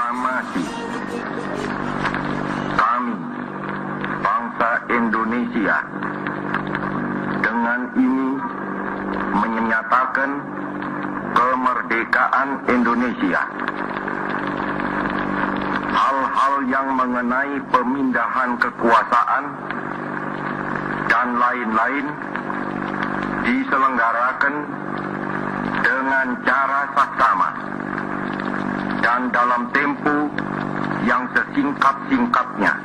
Amati, kami, bangsa Indonesia, dengan ini menyatakan kemerdekaan Indonesia. Hal-hal yang mengenai pemindahan kekuasaan dan lain-lain diselenggarakan dengan cara saksama dan dalam tempo yang sesingkat-singkatnya.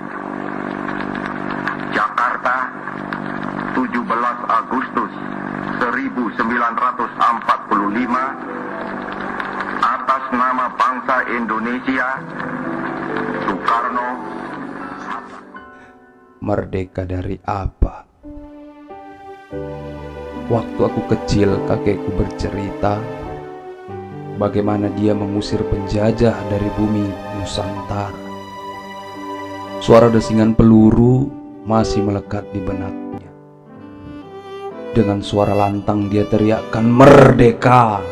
Jakarta, 17 Agustus 1945, atas nama bangsa Indonesia, Soekarno. Merdeka dari apa? Waktu aku kecil, kakekku bercerita bagaimana dia mengusir penjajah dari bumi Nusantara. Suara desingan peluru masih melekat di benaknya. Dengan suara lantang dia teriakkan merdeka.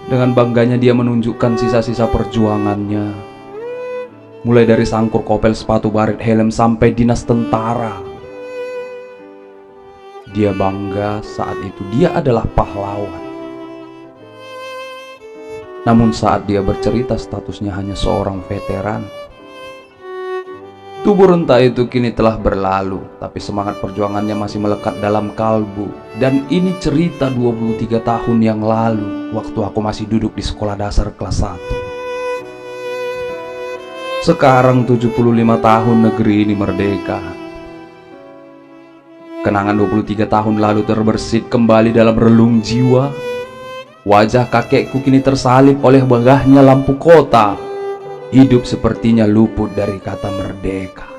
Dengan bangganya dia menunjukkan sisa-sisa perjuangannya, mulai dari sangkur kopel, sepatu baret, helm, sampai dinas tentara. Dia bangga saat itu dia adalah pahlawan. Namun saat dia bercerita statusnya hanya seorang veteran. Tubuh renta itu kini telah berlalu, tapi semangat perjuangannya masih melekat dalam kalbu. Dan ini cerita 23 tahun yang lalu, waktu aku masih duduk di sekolah dasar kelas 1. Sekarang 75 tahun negeri ini merdeka. Kenangan 23 tahun lalu terbersit kembali dalam relung jiwa. Wajah kakekku kini tersalib oleh megahnya lampu kota. Hidup sepertinya luput dari kata merdeka.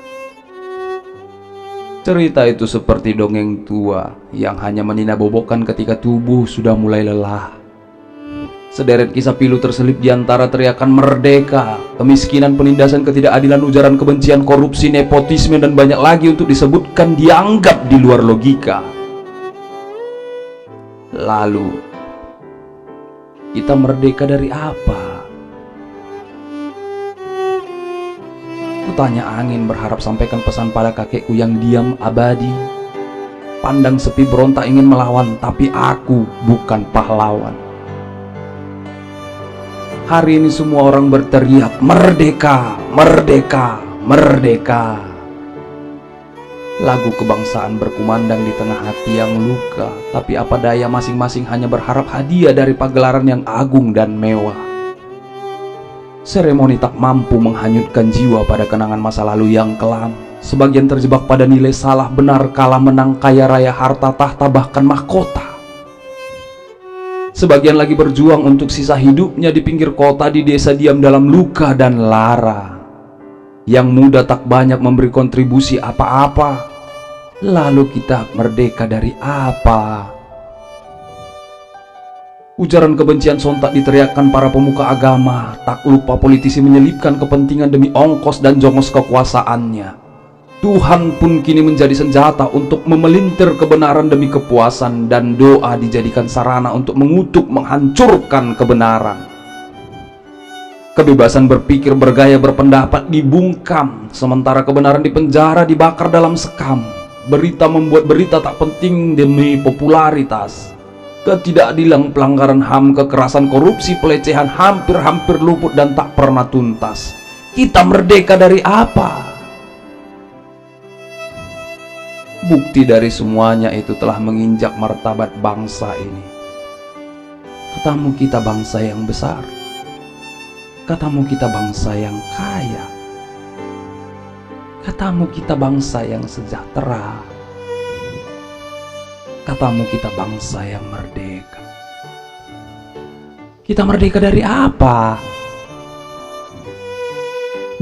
Cerita itu seperti dongeng tua yang hanya meninabobokan ketika tubuh sudah mulai lelah. Sederet kisah pilu terselip di antara teriakan merdeka, kemiskinan, penindasan, ketidakadilan, ujaran kebencian, korupsi, nepotisme, dan banyak lagi untuk disebutkan dianggap di luar logika. Lalu, kita merdeka dari apa? Kutanya angin berharap sampaikan pesan pada kakekku yang diam abadi. Pandang sepi berontak ingin melawan, tapi aku bukan pahlawan. Hari ini semua orang berteriak merdeka, merdeka, merdeka. Lagu kebangsaan berkumandang di tengah hati yang luka, tapi apa daya, masing-masing hanya berharap hadiah dari pagelaran yang agung dan mewah. Seremoni tak mampu menghanyutkan jiwa pada kenangan masa lalu yang kelam. Sebagian terjebak pada nilai salah benar, kalah menang, kaya raya, harta tahta, bahkan mahkota. Sebagian lagi berjuang untuk sisa hidupnya di pinggir kota, di desa, diam dalam luka dan lara. Yang muda tak banyak memberi kontribusi apa-apa. Lalu kita merdeka dari apa? Ujaran kebencian sontak diteriakkan para pemuka agama. Tak lupa politisi menyelipkan kepentingan demi ongkos dan jongos kekuasaannya. Tuhan pun kini menjadi senjata untuk memelintir kebenaran demi kepuasan, dan doa dijadikan sarana untuk mengutuk, menghancurkan kebenaran. Kebebasan berpikir, bergaya, berpendapat dibungkam, sementara kebenaran dipenjara, dibakar dalam sekam. Berita membuat berita tak penting demi popularitas. Ketidakadilan, pelanggaran HAM, kekerasan, korupsi, pelecehan hampir-hampir luput dan tak pernah tuntas. Kita merdeka dari apa? Bukti dari semuanya itu telah menginjak martabat bangsa ini. Katamu kita bangsa yang besar. Katamu kita bangsa yang kaya. Katamu kita bangsa yang sejahtera. Katamu kita bangsa yang merdeka. Kita merdeka dari apa?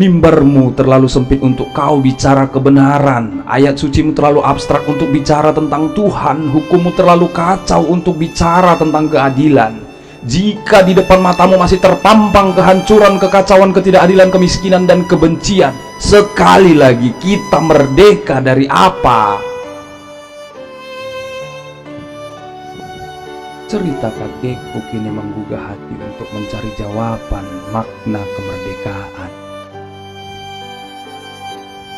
Mimbarmu terlalu sempit untuk kau bicara kebenaran. Ayat sucimu terlalu abstrak untuk bicara tentang Tuhan. Hukummu terlalu kacau untuk bicara tentang keadilan. Jika di depan matamu masih terpampang kehancuran, kekacauan, ketidakadilan, kemiskinan, dan kebencian, sekali lagi kita merdeka dari apa? Cerita kakekku kini menggugah hati untuk mencari jawaban makna kemerdekaan.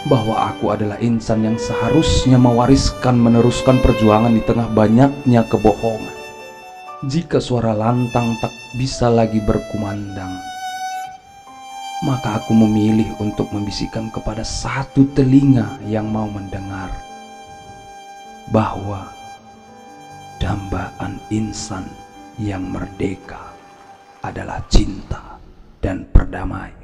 Bahwa aku adalah insan yang seharusnya meneruskan perjuangan di tengah banyaknya kebohongan. Jika suara lantang tak bisa lagi berkumandang, maka aku memilih untuk membisikkan kepada satu telinga yang mau mendengar bahwa dambaan insan yang merdeka adalah cinta dan perdamaian.